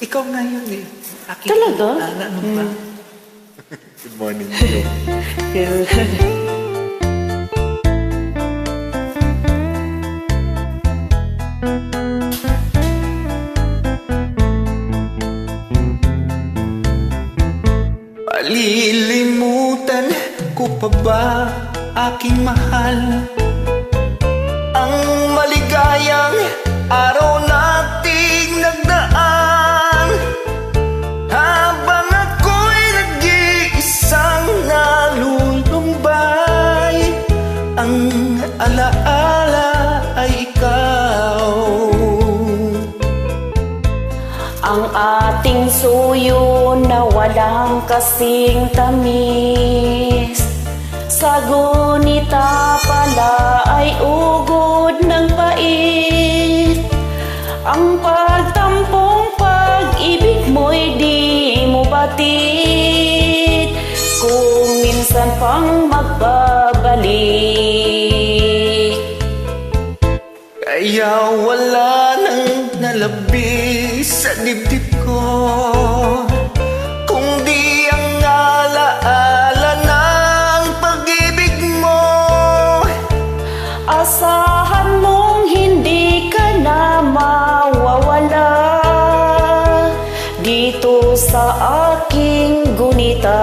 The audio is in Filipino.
Ikaw na yun eh. Aking Talaga? Ano ba? Good morning, Joe. Palilimutan ko pa ba, aking mahal, ang maligayang araw nating nagdaan, habang ako'y nag-iisang nalulumbay. Ang alaala ay ikaw. Ang ating suyo na walang kasing tamis, sa gunita pala ay ugod ng pait. Ang pagtampong pag-ibig mo'y di mo batid, kung minsan pang magbabalik. Kaya wala nang nalabis sa dibdib ko, kung di ang alaala ng pag-ibig mo. Asahan mong hindi ka na mawawala dito sa aking gunita.